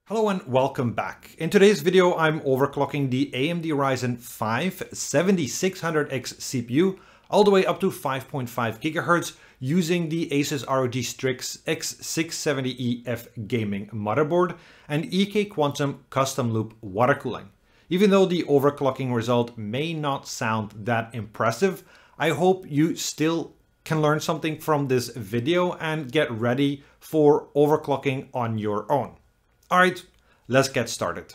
Hello and welcome back. In today's video, I'm overclocking the AMD Ryzen 5 7600X CPU all the way up to 5.5 GHz using the ASUS ROG Strix X670E-F gaming motherboard and Eclk Quantum custom loop water cooling. Even though the overclocking result may not sound that impressive, I hope you still can learn something from this video and get ready for overclocking on your own. Alright, let's get started.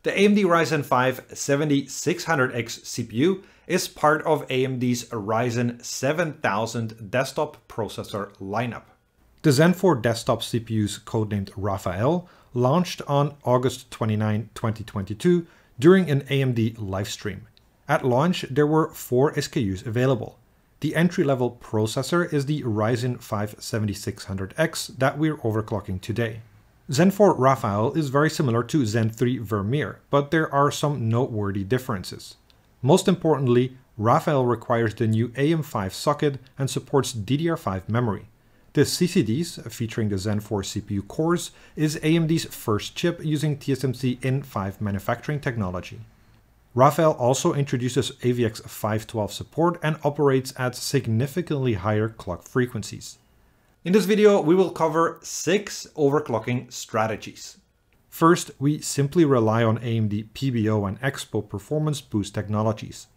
The AMD Ryzen 5 7600X CPU is part of AMD's Ryzen 7000 desktop processor lineup. The Zen 4 desktop CPUs, codenamed Raphael, launched on August 29, 2022 during an AMD livestream. At launch, there were 4 SKUs available. The entry-level processor is the Ryzen 5 7600X that we're overclocking today. Zen 4 Raphael is very similar to Zen 3 Vermeer, but there are some noteworthy differences. Most importantly, Raphael requires the new AM5 socket and supports DDR5 memory. The CCDs, featuring the Zen 4 CPU cores, is AMD's first chip using TSMC In5 manufacturing technology. Raphael also introduces AVX 512 support and operates at significantly higher clock frequencies. In this video, we will cover 6 overclocking strategies. First, we simply rely on AMD PBO and EXPO performance boost technologies.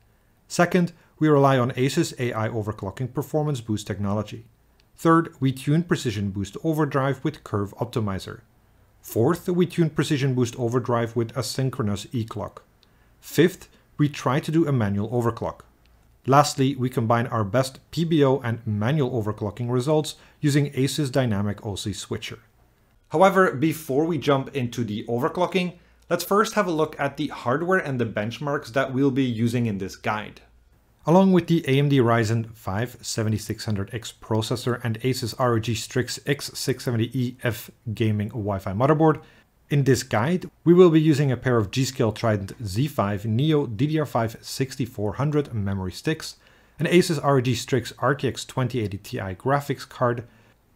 Second, we rely on ASUS AI overclocking performance boost technology. Third, we tune precision boost overdrive with curve optimizer. Fourth, we tune precision boost overdrive with asynchronous Eclk. Fifth, we try to do a manual overclock. Lastly, we combine our best PBO and manual overclocking results using ASUS Dynamic OC Switcher. However, before we jump into the overclocking, let's first have a look at the hardware and the benchmarks that we'll be using in this guide. Along with the AMD Ryzen 5 7600X processor and ASUS ROG Strix X670E-F gaming Wi-Fi motherboard, in this guide, we will be using a pair of G.Skill Trident Z5 Neo DDR5 6400 memory sticks, an ASUS ROG Strix RTX 2080 Ti graphics card,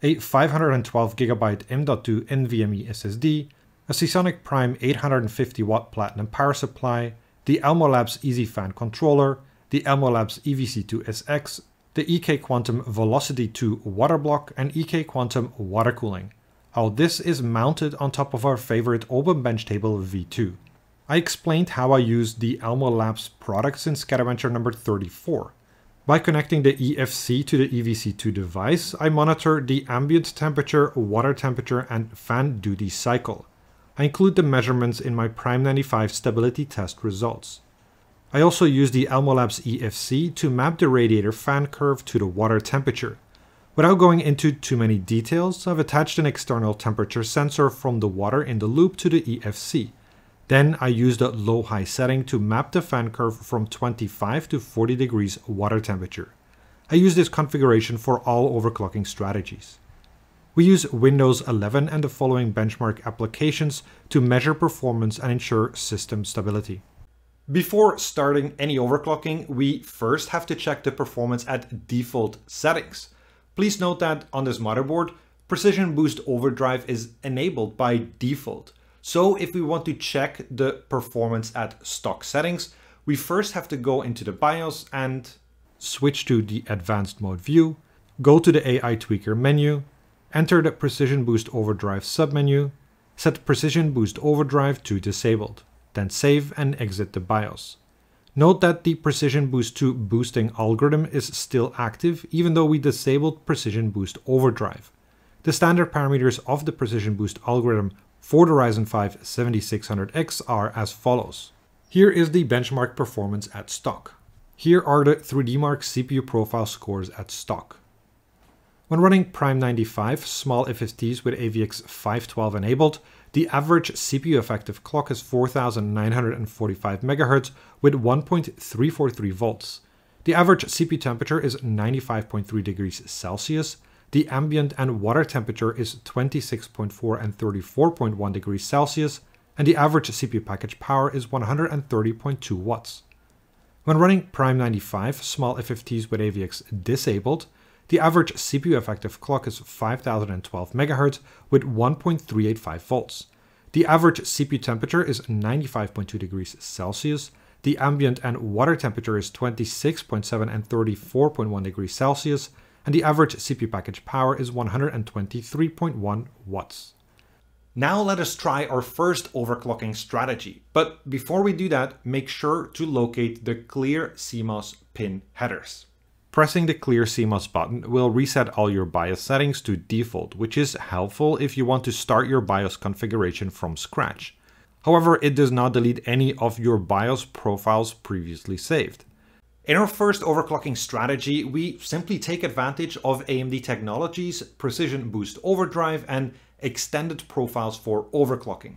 a 512GB M.2 NVMe SSD, a Seasonic Prime 850W Platinum power supply, the Elmo Labs EasyFan controller, the Elmo Labs EVC2SX, the Eclk Quantum Velocity² water block, and Eclk Quantum water cooling. All this is mounted on top of our favorite Open Bench Table V2. I explained how I used the Elmo Labs products in SkatterBencher number 34. By connecting the EFC to the EVC2 device, I monitor the ambient temperature, water temperature, and fan duty cycle. I include the measurements in my Prime 95 stability test results. I also use the Elmo Labs EFC to map the radiator fan curve to the water temperature. Without going into too many details, I've attached an external temperature sensor from the water in the loop to the EFC. Then I use the low-high setting to map the fan curve from 25 to 40 degrees water temperature. I use this configuration for all overclocking strategies. We use Windows 11 and the following benchmark applications to measure performance and ensure system stability. Before starting any overclocking, we first have to check the performance at default settings. Please note that on this motherboard, Precision Boost Overdrive is enabled by default. So if we want to check the performance at stock settings, we first have to go into the BIOS and switch to the Advanced Mode view, go to the AI Tweaker menu, enter the Precision Boost Overdrive submenu, set Precision Boost Overdrive to disabled, then save and exit the BIOS. Note that the Precision Boost 2 boosting algorithm is still active even though we disabled Precision Boost Overdrive. The standard parameters of the Precision Boost algorithm for the Ryzen 5 7600X are as follows. Here is the benchmark performance at stock. Here are the 3DMark CPU profile scores at stock. When running Prime 95 small FSTs with AVX 512 enabled, the average CPU effective clock is 4945 MHz with 1.343 volts. The average CPU temperature is 95.3 degrees Celsius. The ambient and water temperature is 26.4 and 34.1 degrees Celsius, and the average CPU package power is 130.2 watts. When running Prime 95 small FFTs with AVX disabled, The average CPU effective clock is 5012 MHz with 1.385 volts. The average CPU temperature is 95.2 degrees Celsius. The ambient and water temperature is 26.7 and 34.1 degrees Celsius. And the average CPU package power is 123.1 watts. Now let us try our first overclocking strategy. But before we do that, make sure to locate the clear CMOS pin headers. Pressing the clear CMOS button will reset all your BIOS settings to default, which is helpful if you want to start your BIOS configuration from scratch. However, it does not delete any of your BIOS profiles previously saved. In our first overclocking strategy, we simply take advantage of AMD technologies, Precision Boost Overdrive, and extended profiles for overclocking.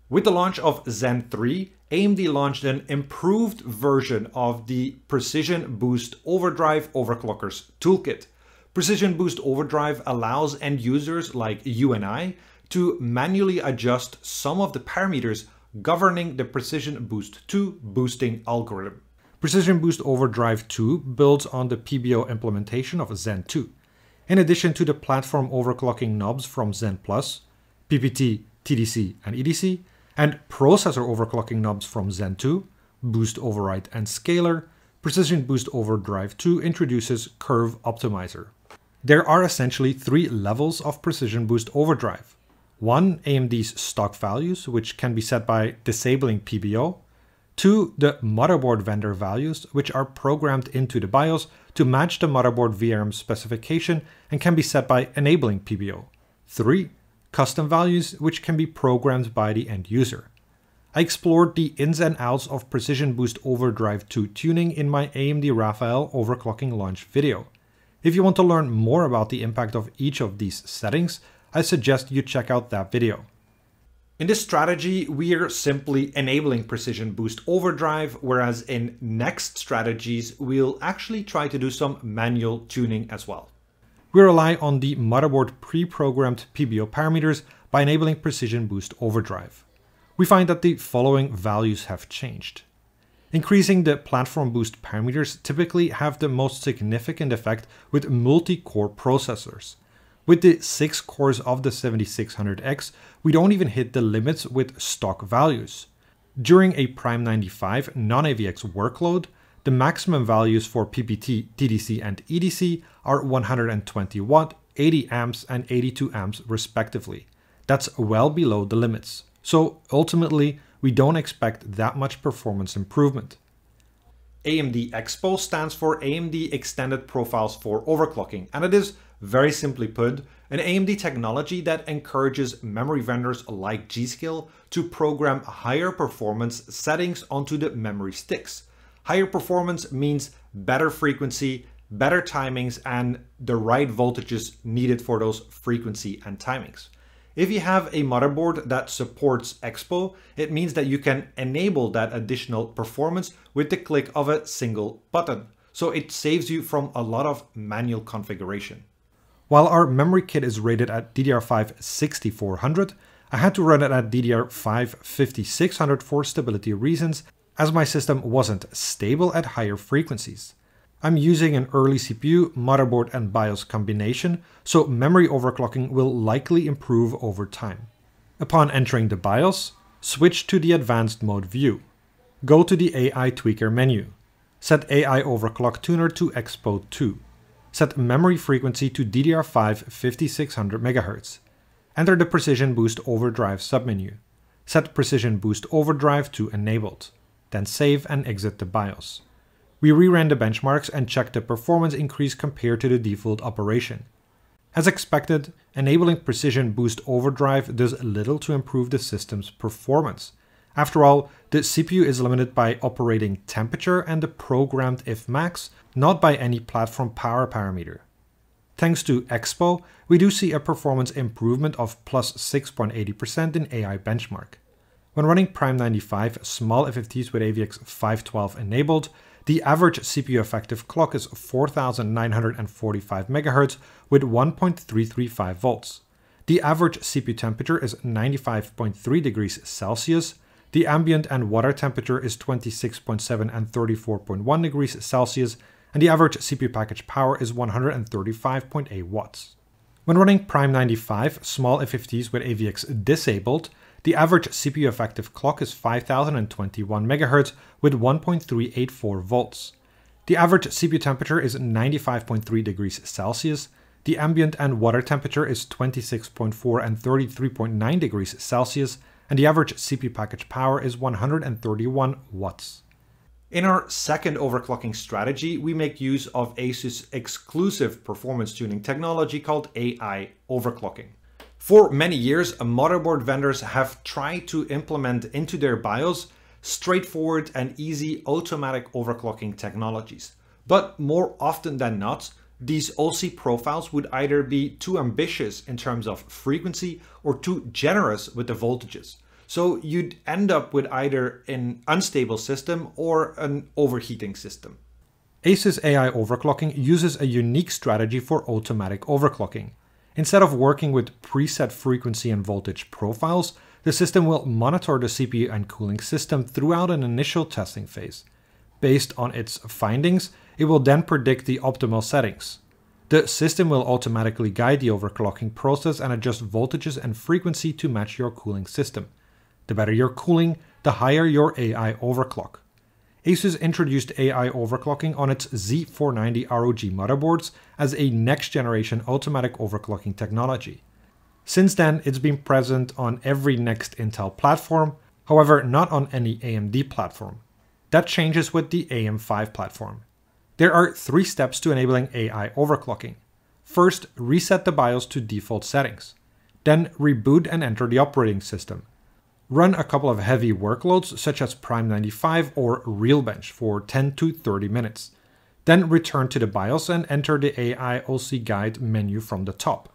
With the launch of Zen 3, AMD launched an improved version of the Precision Boost Overdrive Overclockers Toolkit. Precision Boost Overdrive allows end users like you and I to manually adjust some of the parameters governing the Precision Boost 2 boosting algorithm. Precision Boost Overdrive 2 builds on the PBO implementation of Zen 2. In addition to the platform overclocking knobs from Zen Plus, PPT, TDC, and EDC, and processor overclocking knobs from Zen 2, Boost Override, and Scalar, Precision Boost Overdrive 2 introduces Curve Optimizer. There are essentially 3 levels of Precision Boost Overdrive. 1, AMD's stock values, which can be set by disabling PBO. 2, the motherboard vendor values, which are programmed into the BIOS to match the motherboard VRM specification and can be set by enabling PBO. 3, custom values, which can be programmed by the end user. I explored the ins and outs of Precision Boost Overdrive 2 tuning in my AMD Raphael overclocking launch video. If you want to learn more about the impact of each of these settings, I suggest you check out that video. In this strategy, we're simply enabling Precision Boost Overdrive, whereas in next strategies, we'll actually try to do some manual tuning as well. We rely on the motherboard pre-programmed PBO parameters by enabling Precision Boost Overdrive. We find that the following values have changed. Increasing the platform boost parameters typically have the most significant effect with multi-core processors. With the 6 cores of the 7600X, we don't even hit the limits with stock values. During a Prime 95 non-AVX workload, the maximum values for PPT, TDC, and EDC are 120 watt, 80 amps, and 82 amps respectively. That's well below the limits. So ultimately, we don't expect that much performance improvement. AMD EXPO stands for AMD Extended Profiles for Overclocking, and it is, very simply put, an AMD technology that encourages memory vendors like G.Skill to program higher performance settings onto the memory sticks. Higher performance means better frequency, better timings, and the right voltages needed for those frequency and timings. If you have a motherboard that supports EXPO, it means that you can enable that additional performance with the click of a single button. So it saves you from a lot of manual configuration. While our memory kit is rated at DDR5 6400, I had to run it at DDR5 5600 for stability reasons, as my system wasn't stable at higher frequencies. I'm using an early CPU, motherboard, and BIOS combination, so memory overclocking will likely improve over time. Upon entering the BIOS, switch to the advanced mode view. Go to the AI tweaker menu. Set AI overclock tuner to EXPO 2. Set memory frequency to DDR5 5600 MHz. Enter the Precision Boost Overdrive submenu. Set Precision Boost Overdrive to enabled. Then save and exit the BIOS. We reran the benchmarks and checked the performance increase compared to the default operation. As expected, enabling Precision Boost Overdrive does little to improve the system's performance. After all, the CPU is limited by operating temperature and the programmed if max, not by any platform power parameter. Thanks to EXPO, we do see a performance improvement of plus 6.80% in AI benchmark. When running Prime 95 small FFTs with AVX 512 enabled, the average CPU effective clock is 4945 MHz with 1.335 volts. The average CPU temperature is 95.3 degrees Celsius. The ambient and water temperature is 26.7 and 34.1 degrees Celsius, and the average CPU package power is 135.8 watts. When running Prime 95 small FFTs with AVX disabled, The average CPU effective clock is 5021 MHz with 1.384 volts. The average CPU temperature is 95.3 degrees Celsius. The ambient and water temperature is 26.4 and 33.9 degrees Celsius, and the average CPU package power is 131 watts. In our second overclocking strategy, we make use of ASUS exclusive performance tuning technology called AI overclocking. For many years, motherboard vendors have tried to implement into their BIOS straightforward and easy automatic overclocking technologies. But more often than not, these OC profiles would either be too ambitious in terms of frequency or too generous with the voltages. So you'd end up with either an unstable system or an overheating system. ASUS AI overclocking uses a unique strategy for automatic overclocking. Instead of working with preset frequency and voltage profiles, the system will monitor the CPU and cooling system throughout an initial testing phase. Based on its findings, it will then predict the optimal settings. The system will automatically guide the overclocking process and adjust voltages and frequency to match your cooling system. The better your cooling, the higher your AI overclock. ASUS introduced AI overclocking on its Z490 ROG motherboards as a next-generation automatic overclocking technology. Since then, it's been present on every next Intel platform, however not on any AMD platform. That changes with the AM5 platform. There are 3 steps to enabling AI overclocking. First, reset the BIOS to default settings. Then reboot and enter the operating system. Run a couple of heavy workloads such as Prime 95 or Realbench for 10 to 30 minutes. Then return to the BIOS and enter the AI OC Guide menu from the top.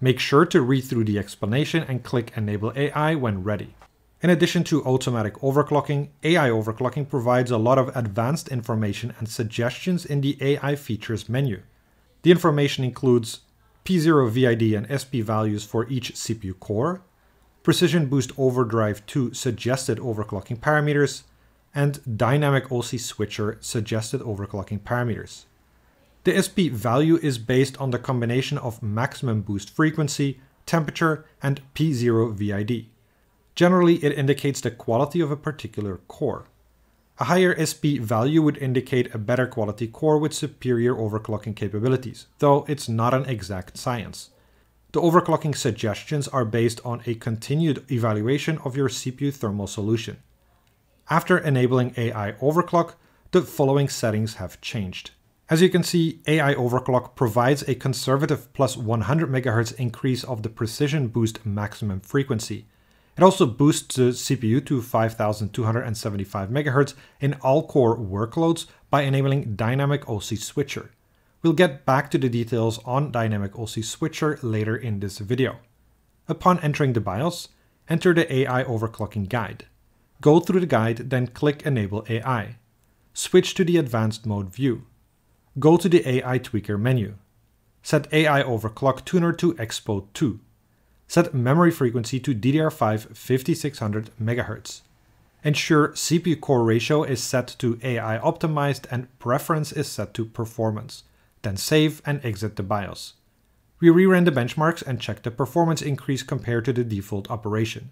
Make sure to read through the explanation and click Enable AI when ready. In addition to automatic overclocking, AI overclocking provides a lot of advanced information and suggestions in the AI features menu. The information includes P0 VID and SP values for each CPU core, Precision Boost Overdrive 2 suggested overclocking parameters, and Dynamic OC Switcher suggested overclocking parameters. The SP value is based on the combination of maximum boost frequency, temperature, and P0 VID. Generally, it indicates the quality of a particular core. A higher SP value would indicate a better quality core with superior overclocking capabilities, though it's not an exact science. The overclocking suggestions are based on a continued evaluation of your CPU thermal solution. After enabling AI overclock, the following settings have changed. As you can see, AI overclock provides a conservative plus 100 MHz increase of the precision boost maximum frequency. It also boosts the CPU to 5275 MHz in all core workloads by enabling Dynamic OC Switcher. We'll get back to the details on Dynamic OC Switcher later in this video. Upon entering the BIOS, enter the AI overclocking guide. Go through the guide, then click Enable AI. Switch to the Advanced Mode view. Go to the AI Tweaker menu. Set AI Overclock Tuner to EXPO 2. Set memory frequency to DDR5 5600 MHz. Ensure CPU core ratio is set to AI optimized and preference is set to performance. Then save and exit the BIOS. We rerun the benchmarks and check the performance increase compared to the default operation.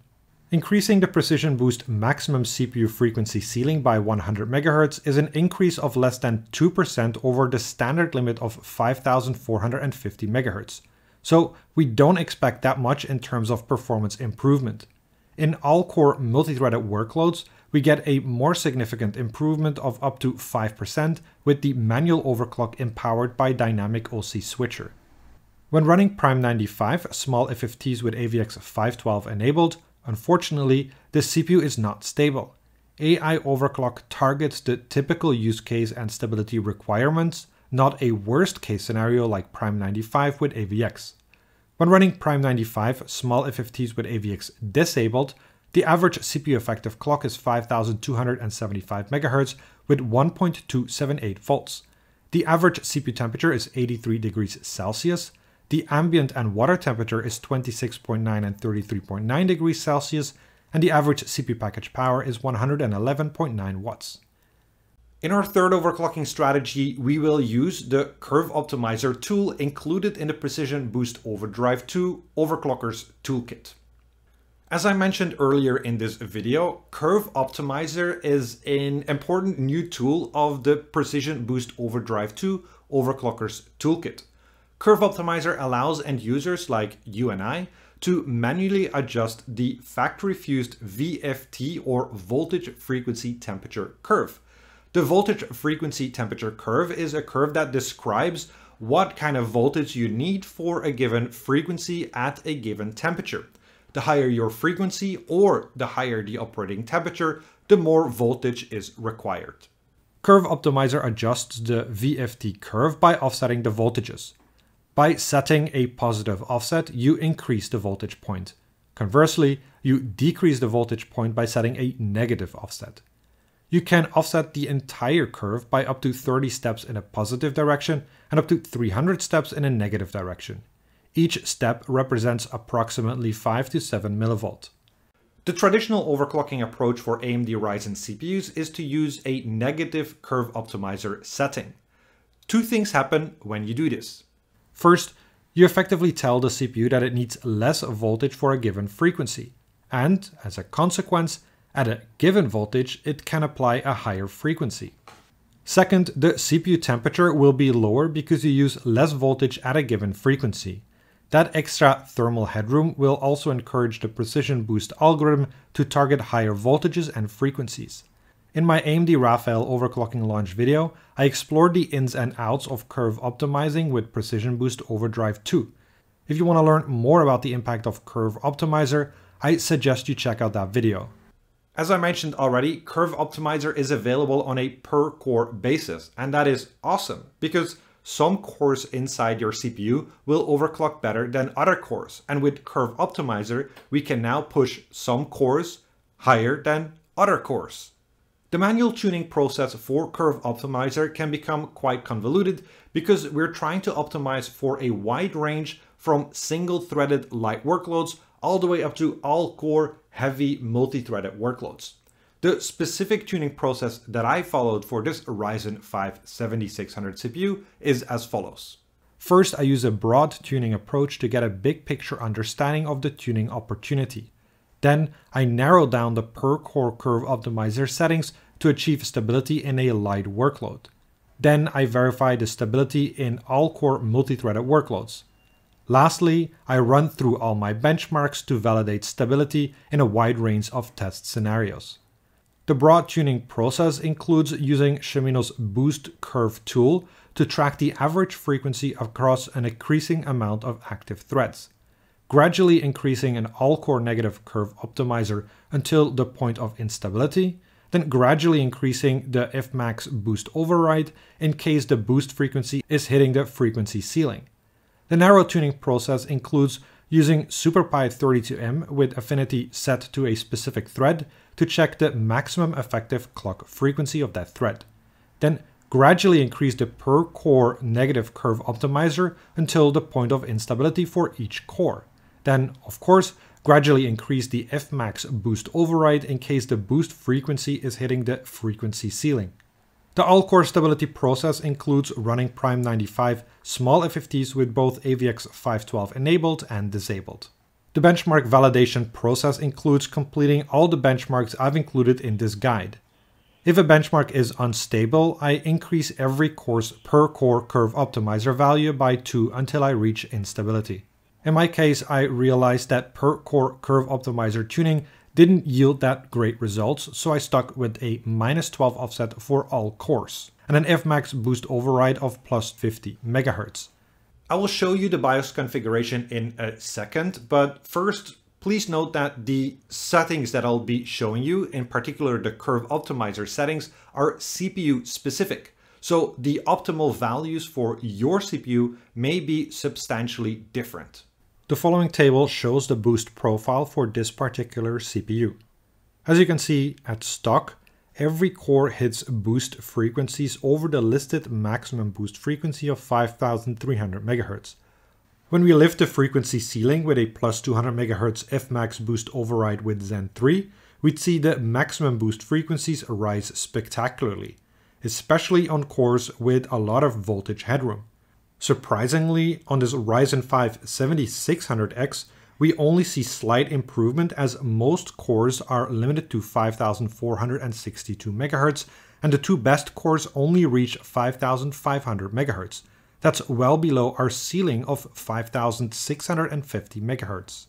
Increasing the Precision Boost maximum CPU frequency ceiling by 100 MHz is an increase of less than 2% over the standard limit of 5450 MHz. So we don't expect that much in terms of performance improvement. In all core multi-threaded workloads, we get a more significant improvement of up to 5% with the manual overclock empowered by Dynamic OC Switcher. When running Prime 95 small FFTs with AVX 512 enabled, unfortunately, the CPU is not stable. AI overclock targets the typical use case and stability requirements, not a worst case scenario like Prime 95 with AVX. When running Prime 95 small FFTs with AVX disabled, the average CPU effective clock is 5275 MHz with 1.278 volts. The average CPU temperature is 83 degrees Celsius. The ambient and water temperature is 26.9 and 33.9 degrees Celsius, and the average CPU package power is 111.9 watts. In our third overclocking strategy, we will use the Curve Optimizer tool included in the Precision Boost Overdrive 2 Overclockers Toolkit. As I mentioned earlier in this video, Curve Optimizer is an important new tool of the Precision Boost Overdrive 2 Overclocker's toolkit. Curve Optimizer allows end users like you and I to manually adjust the factory-fused VFT or voltage frequency temperature curve. The voltage frequency temperature curve is a curve that describes what kind of voltage you need for a given frequency at a given temperature. The higher your frequency or the higher the operating temperature, the more voltage is required. Curve Optimizer adjusts the VFT curve by offsetting the voltages. By setting a positive offset, you increase the voltage point. Conversely, you decrease the voltage point by setting a negative offset. You can offset the entire curve by up to 30 steps in a positive direction and up to 300 steps in a negative direction. Each step represents approximately 5 to 7 millivolt. The traditional overclocking approach for AMD Ryzen CPUs is to use a negative curve optimizer setting. Two things happen when you do this. First, you effectively tell the CPU that it needs less voltage for a given frequency, and as a consequence, at a given voltage, it can apply a higher frequency. Second, the CPU temperature will be lower because you use less voltage at a given frequency. That extra thermal headroom will also encourage the Precision Boost algorithm to target higher voltages and frequencies. In my AMD Raphael overclocking launch video, I explored the ins and outs of curve optimizing with Precision Boost Overdrive 2. If you want to learn more about the impact of Curve Optimizer, I suggest you check out that video. As I mentioned already, Curve Optimizer is available on a per core basis, and that is awesome because some cores inside your CPU will overclock better than other cores, and with Curve Optimizer, we can now push some cores higher than other cores. The manual tuning process for Curve Optimizer can become quite convoluted because we're trying to optimize for a wide range from single-threaded light workloads all the way up to all-core heavy multi-threaded workloads. The specific tuning process that I followed for this Ryzen 5 7600 CPU is as follows. First, I use a broad tuning approach to get a big picture understanding of the tuning opportunity. Then I narrow down the per core curve optimizer settings to achieve stability in a light workload. Then I verify the stability in all core multi-threaded workloads. Lastly, I run through all my benchmarks to validate stability in a wide range of test scenarios. The broad tuning process includes using Shimino's Boost Curve tool to track the average frequency across an increasing amount of active threads, gradually increasing an all-core negative curve optimizer until the point of instability, then gradually increasing the Fmax boost override in case the boost frequency is hitting the frequency ceiling. The narrow tuning process includes using SuperPy32M with affinity set to a specific thread to check the maximum effective clock frequency of that thread. Then gradually increase the per core negative curve optimizer until the point of instability for each core. Then, of course, gradually increase the Fmax boost override in case the boost frequency is hitting the frequency ceiling. The all-core stability process includes running Prime 95 small FFTs with both AVX512 enabled and disabled. The benchmark validation process includes completing all the benchmarks I've included in this guide. If a benchmark is unstable, I increase every core's per core curve optimizer value by 2 until I reach instability. In my case, I realized that per core curve optimizer tuning didn't yield that great results, so I stuck with a -12 offset for all cores and an Fmax boost override of +50 MHz. I will show you the BIOS configuration in a second, but first, please note that the settings that I'll be showing you, in particular the curve optimizer settings, are CPU specific. So the optimal values for your CPU may be substantially different. The following table shows the boost profile for this particular CPU. As you can see at stock, every core hits boost frequencies over the listed maximum boost frequency of 5300 MHz. When we lift the frequency ceiling with a +200 MHz Fmax boost override with Zen 3, we'd see the maximum boost frequencies rise spectacularly, especially on cores with a lot of voltage headroom. Surprisingly, on this Ryzen 5 7600X, we only see slight improvement as most cores are limited to 5462 MHz, and the two best cores only reach 5500 MHz. That's well below our ceiling of 5650 MHz.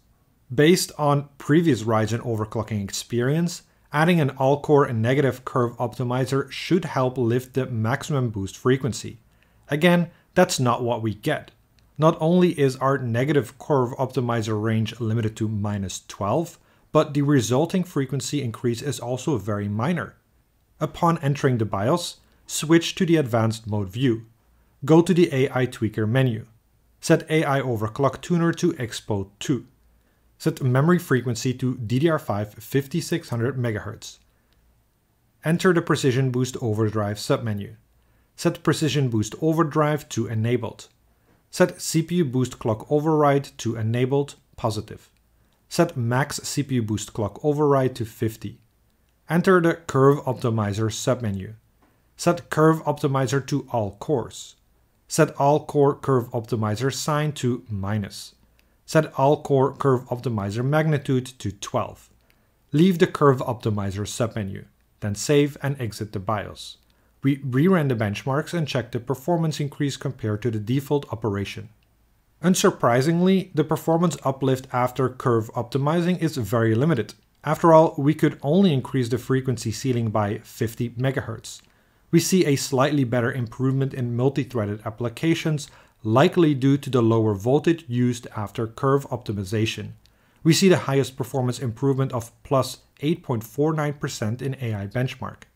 Based on previous Ryzen overclocking experience, adding an all-core negative curve optimizer should help lift the maximum boost frequency. Again, that's not what we get. Not only is our negative curve optimizer range limited to -12, but the resulting frequency increase is also very minor. Upon entering the BIOS, switch to the advanced mode view. Go to the AI tweaker menu. Set AI overclock tuner to EXPO 2. Set memory frequency to DDR5 5600 MHz. Enter the Precision Boost Overdrive submenu. Set Precision Boost Overdrive to enabled. Set CPU Boost Clock Override to enabled, positive. Set Max CPU Boost Clock Override to 50. Enter the Curve Optimizer submenu. Set Curve Optimizer to all cores. Set All Core Curve Optimizer sign to -. Set All Core Curve Optimizer magnitude to 12. Leave the Curve Optimizer submenu, then save and exit the BIOS. We rerun the benchmarks and check the performance increase compared to the default operation. Unsurprisingly, the performance uplift after curve optimizing is very limited. After all, we could only increase the frequency ceiling by 50 MHz. We see a slightly better improvement in multi-threaded applications, likely due to the lower voltage used after curve optimization. We see the highest performance improvement of plus 8.49% in AI benchmark.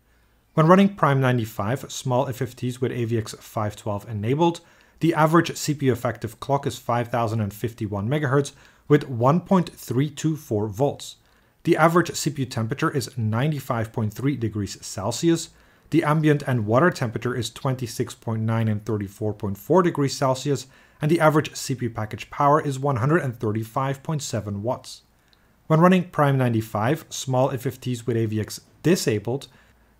When running Prime 95 small FFTs with AVX 512 enabled, the average CPU effective clock is 5051 MHz with 1.324 volts. The average CPU temperature is 95.3 degrees Celsius. The ambient and water temperature is 26.9 and 34.4 degrees Celsius, and the average CPU package power is 135.7 watts. When running Prime 95 small FFTs with AVX disabled,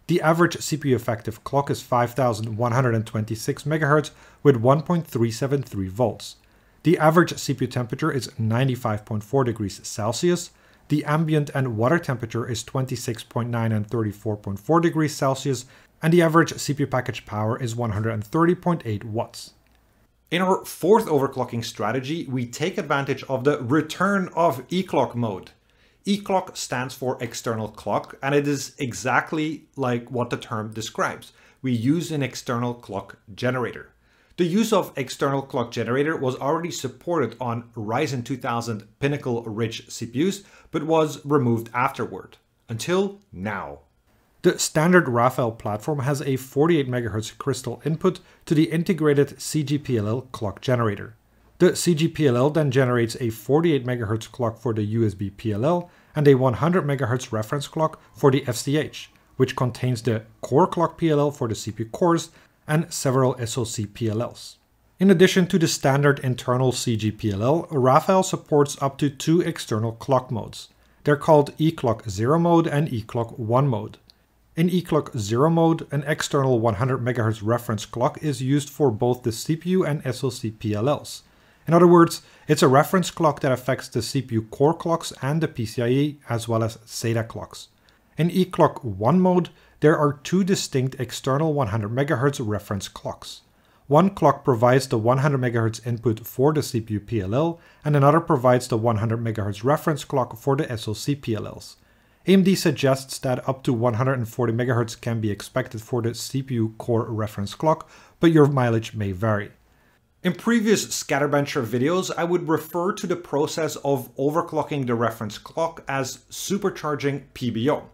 the average CPU effective clock is 5126 MHz with 1.373 volts. The average CPU temperature is 95.4 degrees Celsius. The ambient and water temperature is 26.9 and 34.4 degrees Celsius, and the average CPU package power is 130.8 watts. In our fourth overclocking strategy, we take advantage of the return of Eclk mode. Eclk stands for external clock, and it is exactly like what the term describes. We use an external clock generator. The use of external clock generator was already supported on Ryzen 2000 Pinnacle-rich CPUs, but was removed afterward, until now. The standard Raphael platform has a 48 MHz crystal input to the integrated CGPLL clock generator. The CGPLL then generates a 48 MHz clock for the USB PLL and a 100 MHz reference clock for the FCH, which contains the core clock PLL for the CPU cores and several SoC PLLs. In addition to the standard internal CGPLL, Raphael supports up to two external clock modes. They're called Eclk 0 mode and Eclk 1 mode. In Eclk 0 mode, an external 100 MHz reference clock is used for both the CPU and SoC PLLs. In other words, it's a reference clock that affects the CPU core clocks and the PCIe as well as SATA clocks. In Eclk 1 mode, there are two distinct external 100 MHz reference clocks. One clock provides the 100 MHz input for the CPU PLL, and another provides the 100 MHz reference clock for the SoC PLLs. AMD suggests that up to 140 MHz can be expected for the CPU core reference clock, but your mileage may vary. In previous SkatterBencher videos, I would refer to the process of overclocking the reference clock as supercharging PBO.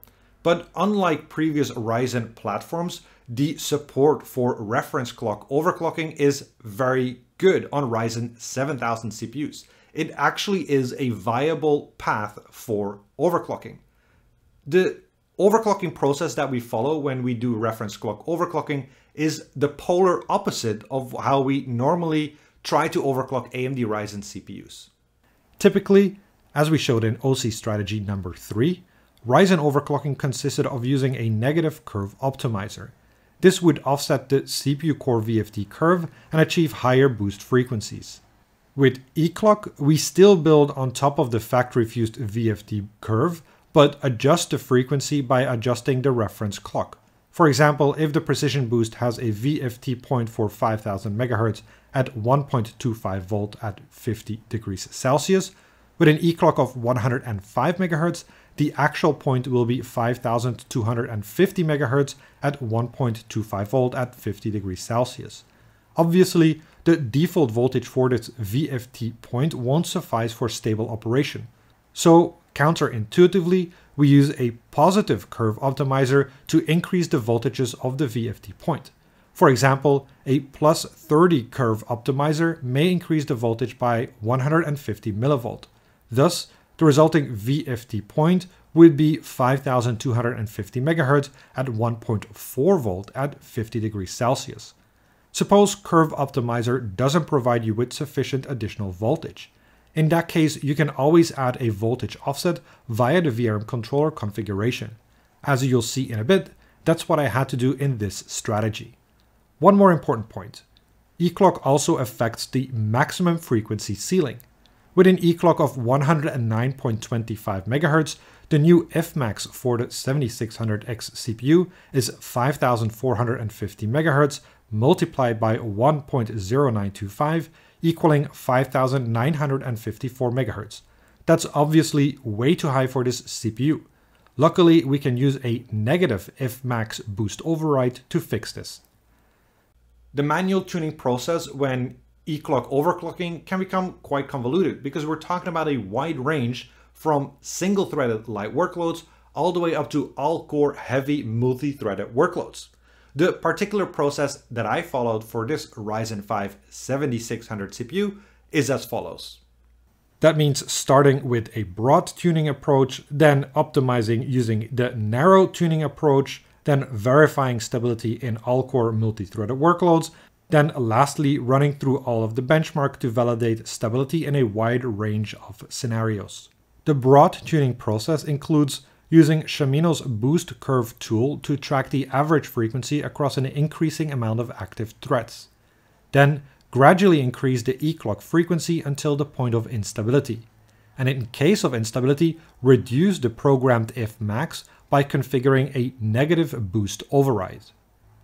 But unlike previous Ryzen platforms, the support for reference clock overclocking is very good on Ryzen 7000 CPUs. It actually is a viable path for overclocking. The overclocking process that we follow when we do reference clock overclocking is the polar opposite of how we normally try to overclock AMD Ryzen CPUs. Typically, as we showed in OC strategy number 3, Ryzen overclocking consisted of using a negative curve optimizer. This would offset the CPU core VFD curve and achieve higher boost frequencies. With Eclk, we still build on top of the factory-fused VFT curve, but adjust the frequency by adjusting the reference clock. For example, if the precision boost has a VFT point for 5000 MHz at 1.25 volt at 50 degrees Celsius, with an Eclk of 105 MHz, the actual point will be 5250 MHz at 1.25 volt at 50 degrees Celsius. Obviously, the default voltage for this VFT point won't suffice for stable operation. So, counterintuitively, we use a positive curve optimizer to increase the voltages of the VFT point. For example, a plus 30 curve optimizer may increase the voltage by 150 mV. Thus, the resulting VFT point would be 5250 MHz at 1.4 volt at 50 degrees Celsius. Suppose Curve Optimizer doesn't provide you with sufficient additional voltage. In that case, you can always add a voltage offset via the VRM controller configuration. As you'll see in a bit, that's what I had to do in this strategy. One more important point. Eclk also affects the maximum frequency ceiling. With an Eclk of 109.25 MHz, the new Fmax for the 7600X CPU is 5450 MHz multiplied by 1.0925 equaling 5954 MHz. That's obviously way too high for this CPU. Luckily, we can use a negative Fmax boost override to fix this. The manual tuning process when Eclk overclocking can become quite convoluted because we're talking about a wide range from single-threaded light workloads all the way up to all-core heavy multi-threaded workloads. The particular process that I followed for this Ryzen 5 7600 CPU is as follows. That means starting with a broad tuning approach, then optimizing using the narrow tuning approach, then verifying stability in all-core multi-threaded workloads, then lastly running through all of the benchmark to validate stability in a wide range of scenarios. The broad tuning process includes using Shimino's boost curve tool to track the average frequency across an increasing amount of active threads. Then gradually increase the Eclk frequency until the point of instability. And in case of instability, reduce the programmed Fmax by configuring a negative boost override.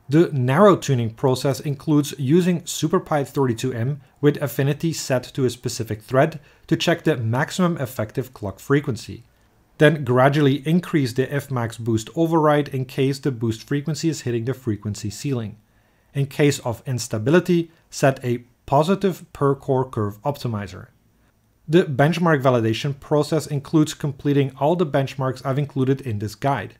The narrow tuning process includes using SuperPy32M with affinity set to a specific thread to check the maximum effective clock frequency. Then gradually increase the Fmax boost override in case the boost frequency is hitting the frequency ceiling. In case of instability, set a positive per core curve optimizer. The benchmark validation process includes completing all the benchmarks I've included in this guide.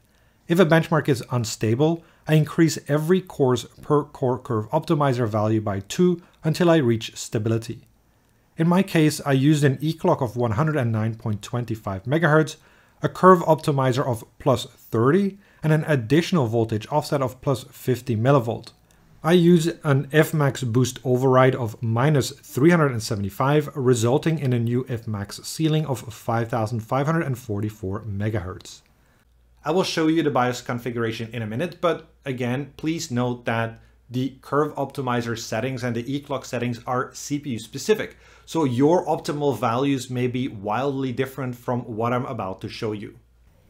If a benchmark is unstable, I increase every core's per core curve optimizer value by 2 until I reach stability. In my case, I used an Eclk of 109.25 MHz, a curve optimizer of plus 30, and an additional voltage offset of plus 50 mV. I use an Fmax boost override of minus 375, resulting in a new Fmax ceiling of 5544 MHz. I will show you the BIOS configuration in a minute, but again, please note that the curve optimizer settings and the Eclk settings are CPU specific, so your optimal values may be wildly different from what I'm about to show you.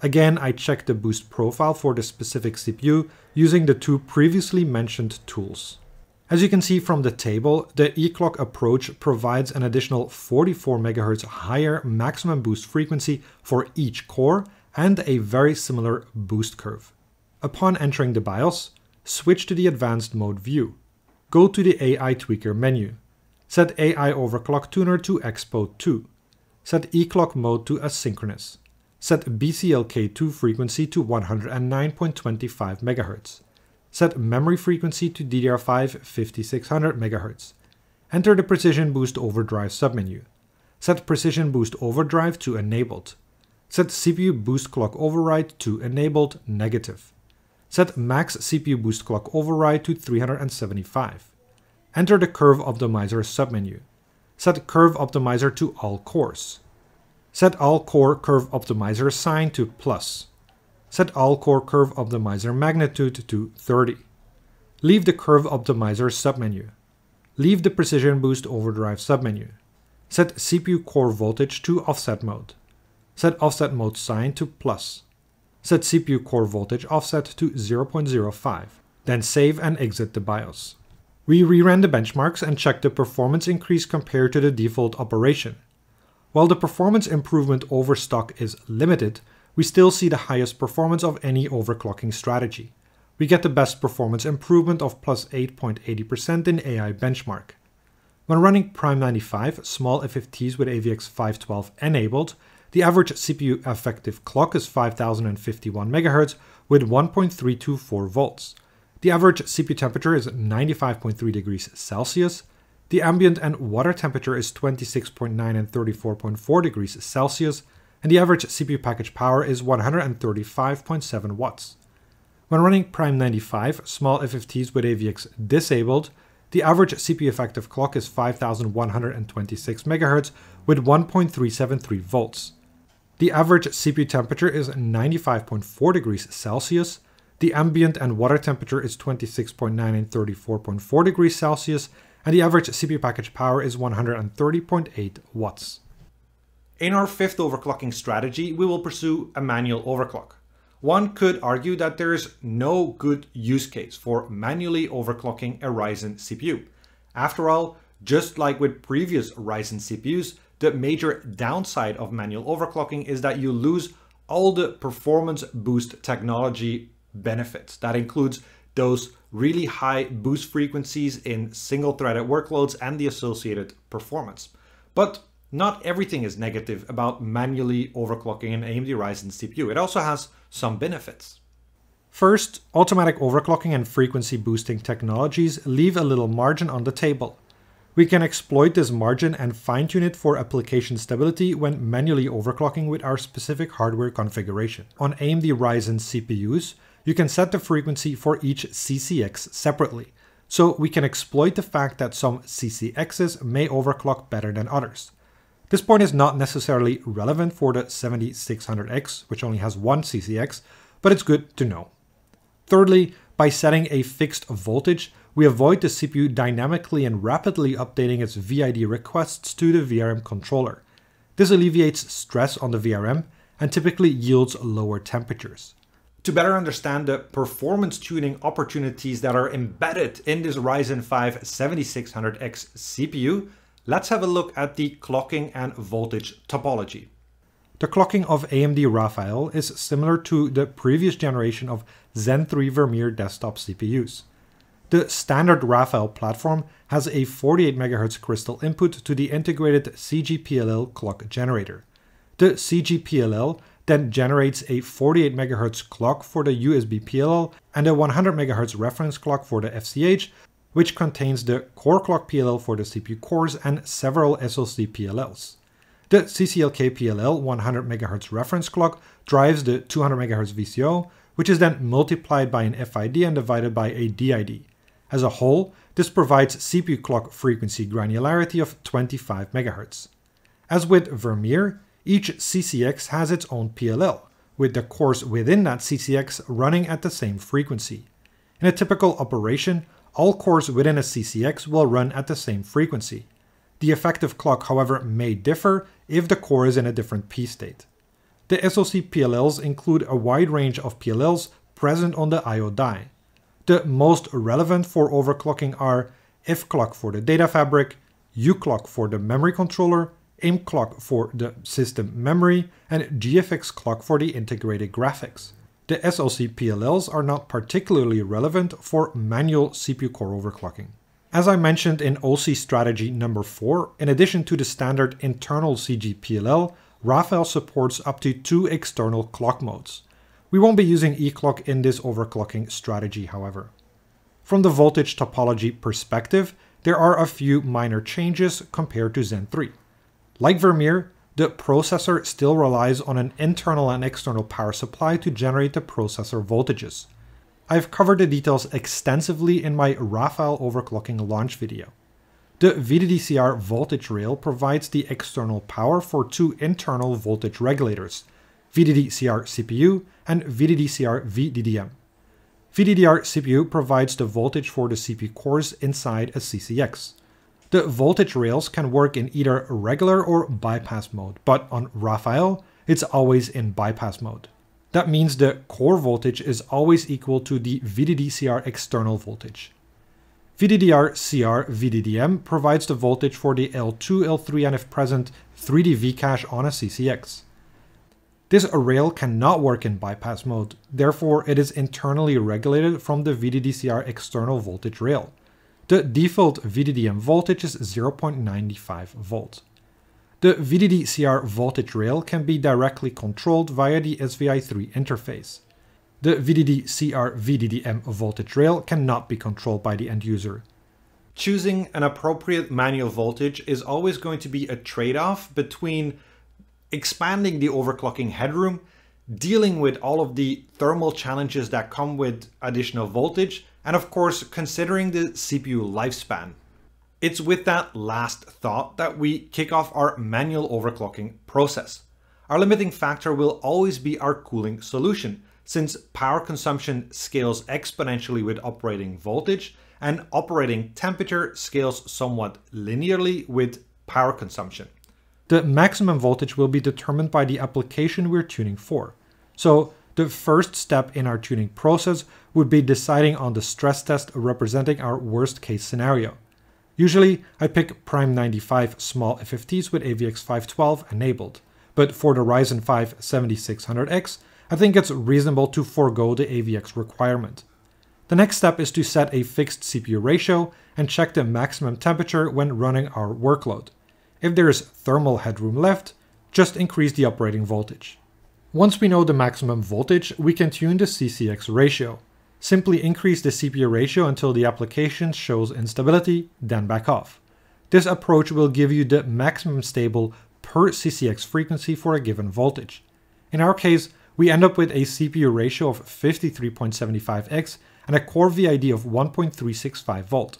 Again, I checked the boost profile for the specific CPU using the two previously mentioned tools. As you can see from the table, the Eclk approach provides an additional 44 MHz higher maximum boost frequency for each core and a very similar boost curve. Upon entering the BIOS, switch to the advanced mode view. Go to the AI tweaker menu. Set AI Overclock Tuner to EXPO 2. Set Eclk mode to Asynchronous. Set BCLK2 frequency to 109.25 MHz. Set memory frequency to DDR5 5600 MHz. Enter the Precision Boost Overdrive submenu. Set Precision Boost Overdrive to Enabled. Set CPU Boost Clock Override to Enabled Negative. Set Max CPU Boost Clock Override to 375. Enter the Curve Optimizer submenu. Set Curve Optimizer to All Cores. Set All Core Curve Optimizer sign to plus. Set All Core Curve Optimizer magnitude to 30. Leave the Curve Optimizer submenu. Leave the Precision Boost Overdrive submenu. Set CPU core voltage to offset mode. Set offset mode sign to plus. Set CPU core voltage offset to 0.05. Then save and exit the BIOS. We reran the benchmarks and checked the performance increase compared to the default operation. While the performance improvement over stock is limited, we still see the highest performance of any overclocking strategy. We get the best performance improvement of plus 8.80% in AI benchmark. When running Prime 95 small FFTs with AVX 512 enabled, the average CPU effective clock is 5051 MHz with 1.324 volts. The average CPU temperature is 95.3 degrees Celsius. The ambient and water temperature is 26.9 and 34.4 degrees Celsius, and the average CPU package power is 135.7 watts. When running Prime 95 small FFTs with AVX disabled, the average CPU effective clock is 5126 MHz with 1.373 volts. The average CPU temperature is 95.4 degrees Celsius. The ambient and water temperature is 26.9 and 34.4 degrees Celsius, and the average CPU package power is 130.8 watts. In our fifth overclocking strategy, we will pursue a manual overclock. One could argue that there is no good use case for manually overclocking a Ryzen CPU. After all, just like with previous Ryzen CPUs, the major downside of manual overclocking is that you lose all the performance boost technology benefits. That includes those really high boost frequencies in single-threaded workloads and the associated performance. But not everything is negative about manually overclocking an AMD Ryzen CPU. It also has some benefits. First, automatic overclocking and frequency boosting technologies leave a little margin on the table. We can exploit this margin and fine-tune it for application stability when manually overclocking with our specific hardware configuration. On AMD Ryzen CPUs, you can set the frequency for each CCX separately, so we can exploit the fact that some CCXs may overclock better than others. This point is not necessarily relevant for the 7600X, which only has one CCX, but it's good to know. Thirdly, by setting a fixed voltage, we avoid the CPU dynamically and rapidly updating its VID requests to the VRM controller. This alleviates stress on the VRM and typically yields lower temperatures. To better understand the performance tuning opportunities that are embedded in this Ryzen 5 7600X CPU, let's have a look at the clocking and voltage topology. The clocking of AMD Raphael is similar to the previous generation of Zen 3 Vermeer desktop CPUs. The standard Raphael platform has a 48 MHz crystal input to the integrated CGPLL clock generator. The CGPLL then generates a 48 MHz clock for the USB PLL and a 100 MHz reference clock for the FCH, which contains the core clock PLL for the CPU cores and several SoC PLLs. The CCLK PLL 100 MHz reference clock drives the 200 MHz VCO, which is then multiplied by an FID and divided by a DID. As a whole, this provides CPU clock frequency granularity of 25 MHz. As with Vermeer, each CCX has its own PLL, with the cores within that CCX running at the same frequency. In a typical operation, all cores within a CCX will run at the same frequency. The effective clock, however, may differ if the core is in a different P state. The SoC PLLs include a wide range of PLLs present on the I/O die. The most relevant for overclocking are Fclock for the data fabric, Uclock for the memory controller, Aimclock for the system memory, and GFX clock for the integrated graphics. The SoC PLLs are not particularly relevant for manual CPU core overclocking. As I mentioned in OC strategy number 4, in addition to the standard internal CG PLL, Raphael supports up to 2 external clock modes. We won't be using Eclk in this overclocking strategy, however. From the voltage topology perspective, there are a few minor changes compared to Zen 3. Like Vermeer, the processor still relies on an internal and external power supply to generate the processor voltages. I've covered the details extensively in my Raphael overclocking launch video. The VDDCR voltage rail provides the external power for 2 internal voltage regulators, VDDCR CPU and VDDCR VDDM. VDDR CPU provides the voltage for the CPU cores inside a CCX. The voltage rails can work in either regular or bypass mode, but on Raphael, it's always in bypass mode. That means the core voltage is always equal to the VDD-CR external voltage. VDDR-CR VDDM provides the voltage for the L2, L3 and if present 3D V-cache on a CCX. This rail cannot work in bypass mode, therefore it is internally regulated from the VDD-CR external voltage rail. The default VDDM voltage is 0.95 volt. The VDD-CR voltage rail can be directly controlled via the SVI3 interface. The VDD-CR VDDM voltage rail cannot be controlled by the end user. Choosing an appropriate manual voltage is always going to be a trade-off between expanding the overclocking headroom, dealing with all of the thermal challenges that come with additional voltage, and of course considering the CPU lifespan. It's with that last thought that we kick off our manual overclocking process. Our limiting factor will always be our cooling solution, since power consumption scales exponentially with operating voltage and operating temperature scales somewhat linearly with power consumption. The maximum voltage will be determined by the application we're tuning for. So the first step in our tuning process would be deciding on the stress test representing our worst case scenario. Usually I pick Prime 95 small FFTs with AVX512 enabled, but for the Ryzen 5 7600X, I think it's reasonable to forego the AVX requirement. The next step is to set a fixed CPU ratio and check the maximum temperature when running our workload. If there is thermal headroom left, just increase the operating voltage. Once we know the maximum voltage, we can tune the CCX ratio. Simply increase the CPU ratio until the application shows instability, then back off. This approach will give you the maximum stable per CCX frequency for a given voltage. In our case, we end up with a CPU ratio of 53.75x and a core VID of 1.365 volt.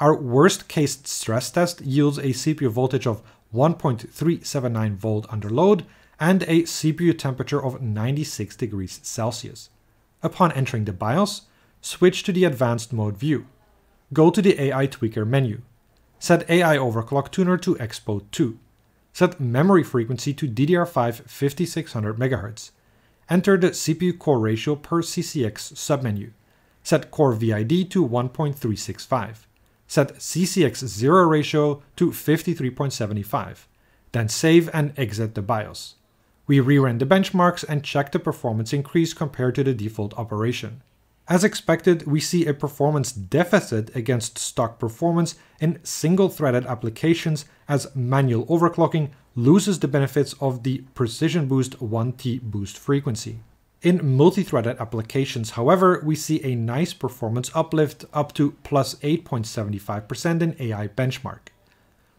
Our worst case stress test yields a CPU voltage of 1.379 volt under load and a CPU temperature of 96 degrees Celsius. Upon entering the BIOS, switch to the advanced mode view. Go to the AI tweaker menu. Set AI overclock tuner to EXPO 2. Set memory frequency to DDR5 5600 MHz. Enter the CPU core ratio per CCX submenu. Set core VID to 1.365. Set CCX0 ratio to 53.75. Then save and exit the BIOS. We rerun the benchmarks and check the performance increase compared to the default operation. As expected, we see a performance deficit against stock performance in single-threaded applications as manual overclocking loses the benefits of the Precision Boost 1T boost frequency. In multi-threaded applications, however, we see a nice performance uplift up to plus 8.75% in AI benchmark.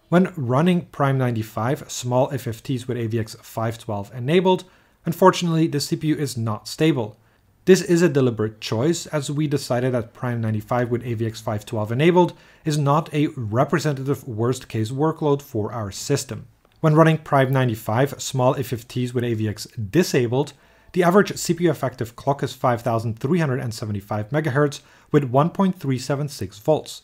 When running Prime 95 small FFTs with AVX512 enabled, unfortunately the CPU is not stable. This is a deliberate choice as we decided that Prime 95 with AVX512 enabled is not a representative worst case workload for our system. When running Prime 95 small FFTs with AVX disabled, the average CPU effective clock is 5375 MHz with 1.376 volts.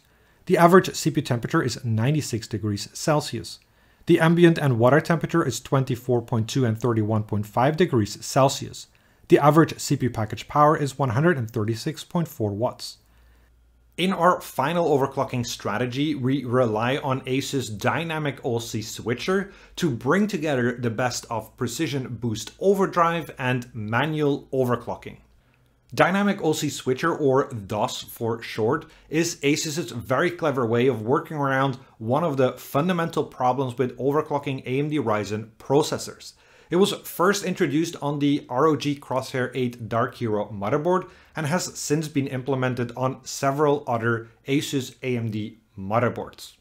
The average CPU temperature is 96 degrees Celsius. The ambient and water temperature is 24.2 and 31.5 degrees Celsius. The average CPU package power is 136.4 watts. In our final overclocking strategy, we rely on ASUS Dynamic OC Switcher to bring together the best of Precision Boost Overdrive and manual overclocking. Dynamic OC Switcher, or DOS for short, is ASUS's very clever way of working around one of the fundamental problems with overclocking AMD Ryzen processors. It was first introduced on the ROG Crosshair 8 Dark Hero motherboard and has since been implemented on several other ASUS AMD motherboards.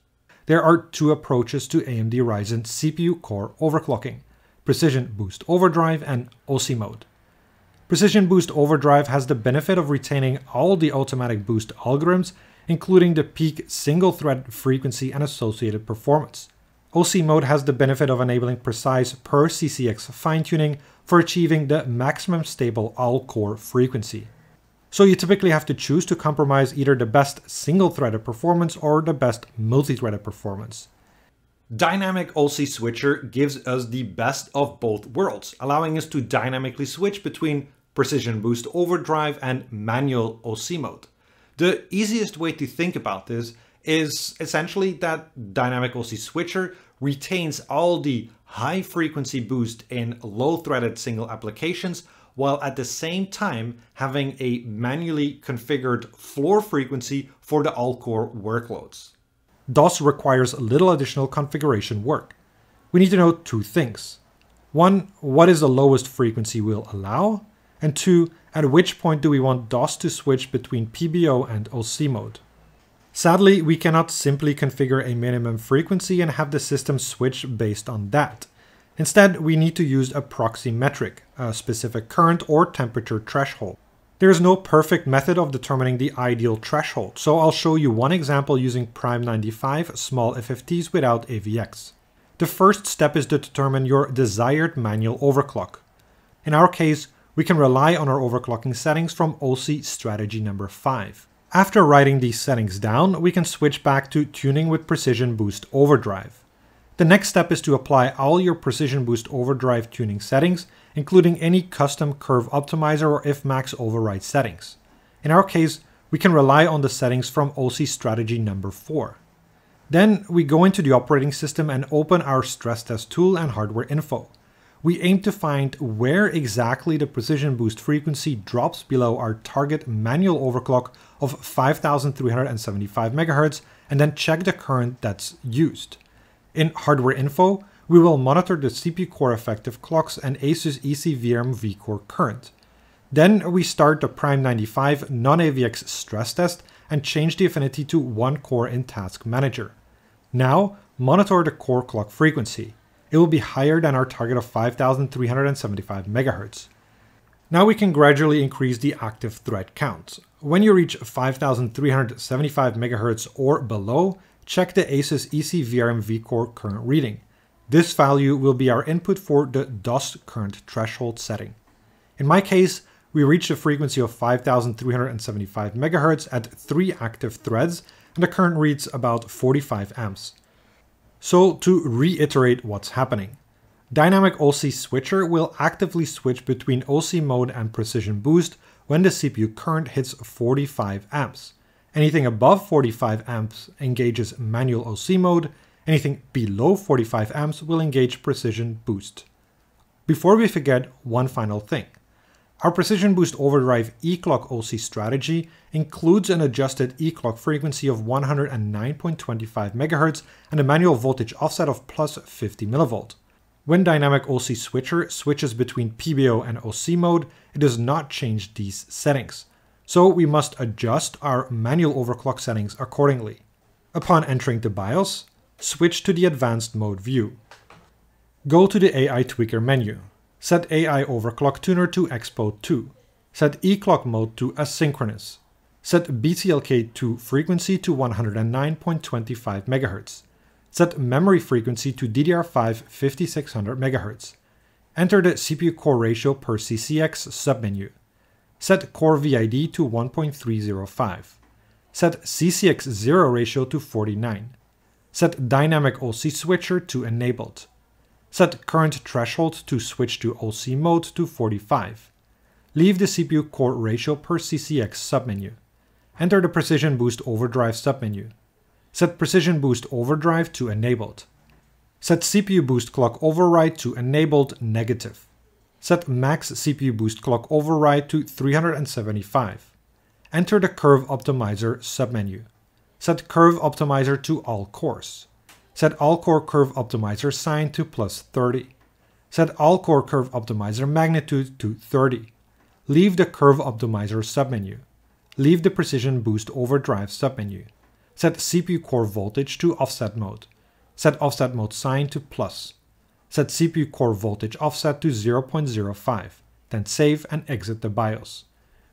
There are two approaches to AMD Ryzen CPU core overclocking: Precision Boost Overdrive and OC mode. Precision Boost Overdrive has the benefit of retaining all the automatic boost algorithms, including the peak single-thread frequency and associated performance. OC mode has the benefit of enabling precise per CCX fine-tuning for achieving the maximum stable all-core frequency. So you typically have to choose to compromise either the best single-threaded performance or the best multi-threaded performance. Dynamic OC Switcher gives us the best of both worlds, allowing us to dynamically switch between Precision Boost Overdrive and manual OC mode. The easiest way to think about this is essentially that Dynamic OC Switcher retains all the high frequency boost in low-threaded single applications, while at the same time having a manually configured floor frequency for the all-core workloads. DOS requires little additional configuration work. We need to know two things. One, what is the lowest frequency we'll allow? And two, at which point do we want DOS to switch between PBO and OC mode? Sadly, we cannot simply configure a minimum frequency and have the system switch based on that. Instead, we need to use a proxy metric, a specific current or temperature threshold. There is no perfect method of determining the ideal threshold, so I'll show you one example using Prime 95 small FFTs without AVX. The first step is to determine your desired manual overclock. In our case, we can rely on our overclocking settings from OC strategy number 5. After writing these settings down, we can switch back to tuning with Precision Boost Overdrive. The next step is to apply all your Precision Boost Overdrive tuning settings, including any custom curve optimizer or if-max override settings. In our case, we can rely on the settings from OC strategy number 4. Then we go into the operating system and open our stress test tool and hardware info. We aim to find where exactly the Precision Boost frequency drops below our target manual overclock of 5375 MHz and then check the current that's used. In hardware info, we will monitor the CPU core effective clocks and ASUS ECVRM vCore current. Then we start the Prime 95 non-AVX stress test and change the affinity to 1 core in Task Manager. Now, monitor the core clock frequency. It will be higher than our target of 5375 MHz. Now we can gradually increase the active thread count. When you reach 5375 MHz or below, check the ASUS ECVRM vCore current reading. This value will be our input for the DOS current threshold setting. In my case, we reached a frequency of 5375 MHz at 3 active threads and the current reads about 45 amps. So to reiterate what's happening, Dynamic OC Switcher will actively switch between OC mode and Precision Boost when the CPU current hits 45 amps. Anything above 45 amps engages manual OC mode, anything below 45 amps will engage Precision Boost. Before we forget, one final thing. Our Precision Boost Overdrive Eclk OC strategy includes an adjusted Eclk frequency of 109.25 MHz and a manual voltage offset of plus 50 mV. When Dynamic OC Switcher switches between PBO and OC mode, it does not change these settings. So we must adjust our manual overclock settings accordingly. Upon entering the BIOS, switch to the Advanced Mode view. Go to the AI Tweaker menu. Set AI Overclock Tuner to EXPO 2. Set Eclk mode to Asynchronous. Set BTLK to frequency to 109.25 MHz. Set memory frequency to DDR5 5600 MHz. Enter the CPU core ratio per CCX submenu. Set core VID to 1.305. Set CCX0 ratio to 49. Set Dynamic OC Switcher to Enabled. Set current threshold to switch to OC mode to 45. Leave the CPU core ratio per CCX submenu. Enter the Precision Boost Overdrive submenu. Set Precision Boost Overdrive to Enabled. Set CPU Boost Clock Override to Enabled Negative. Set Max CPU Boost Clock Override to 375. Enter the Curve Optimizer submenu. Set Curve Optimizer to All Cores. Set All Core Curve Optimizer sign to plus 30. Set All Core Curve Optimizer magnitude to 30. Leave the Curve Optimizer submenu. Leave the Precision Boost Overdrive submenu. Set CPU core voltage to offset mode. Set offset mode sign to plus. Set CPU core voltage offset to 0.05. Then save and exit the BIOS.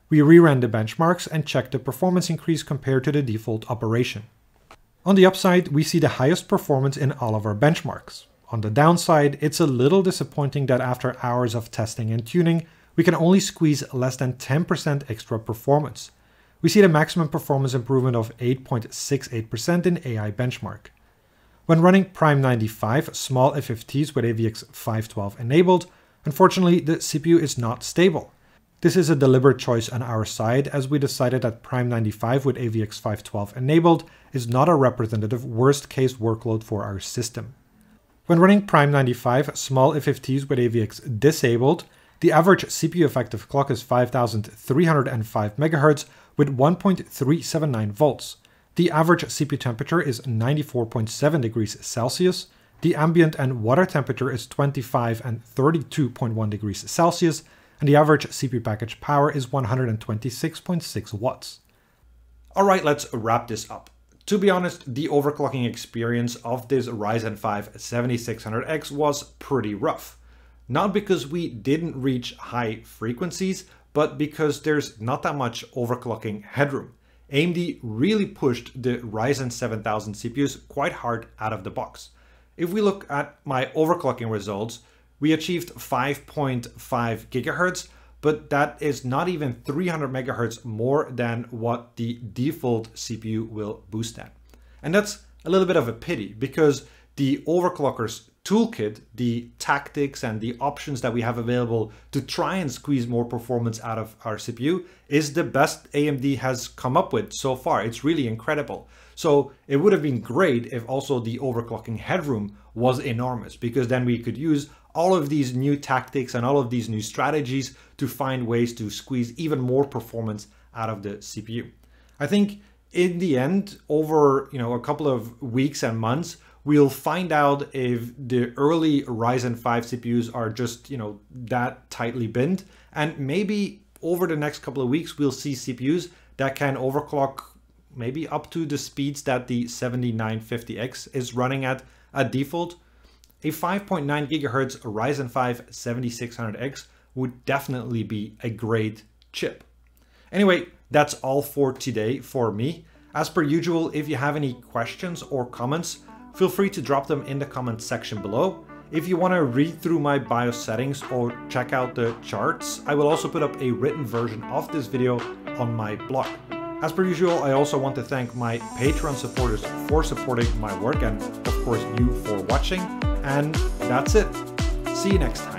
We reran the benchmarks and checked the performance increase compared to the default operation. On the upside, we see the highest performance in all of our benchmarks. On the downside, it's a little disappointing that after hours of testing and tuning, we can only squeeze less than 10% extra performance. We see the maximum performance improvement of 8.68% in AI benchmark. When running Prime 95 small FFTs with AVX 512 enabled, unfortunately the CPU is not stable. This is a deliberate choice on our side, as we decided that Prime 95 with AVX 512 enabled is not a representative worst case workload for our system. When running Prime 95 small FFTs with AVX disabled, the average CPU effective clock is 5305 MHz with 1.379 volts. The average CPU temperature is 94.7 degrees Celsius. The ambient and water temperature is 25 and 32.1 degrees Celsius. And the average CPU package power is 126.6 watts. Alright, let's wrap this up. To be honest, the overclocking experience of this Ryzen 5 7600X was pretty rough. Not because we didn't reach high frequencies, but because there's not that much overclocking headroom. AMD really pushed the Ryzen 7000 CPUs quite hard out of the box. If we look at my overclocking results, we achieved 5.5 GHz, but that is not even 300 MHz more than what the default CPU will boost at. And that's a little bit of a pity, because the overclocker's toolkit, the tactics and the options that we have available to try and squeeze more performance out of our CPU is the best AMD has come up with so far. It's really incredible. So it would have been great if also the overclocking headroom was enormous, because then we could use all of these new tactics and all of these new strategies to find ways to squeeze even more performance out of the CPU. I think in the end, over a couple of weeks and months, we'll find out if the early Ryzen 5 CPUs are just, that tightly binned. And maybe over the next couple of weeks, we'll see CPUs that can overclock maybe up to the speeds that the 7950X is running at default. A 5.9 GHz Ryzen 5 7600X would definitely be a great chip. Anyway, that's all for today for me. As per usual, if you have any questions or comments, feel free to drop them in the comment section below. If you want to read through my BIOS settings or check out the charts, I will also put up a written version of this video on my blog. As per usual, I also want to thank my Patreon supporters for supporting my work, and of course you for watching. And that's it. See you next time.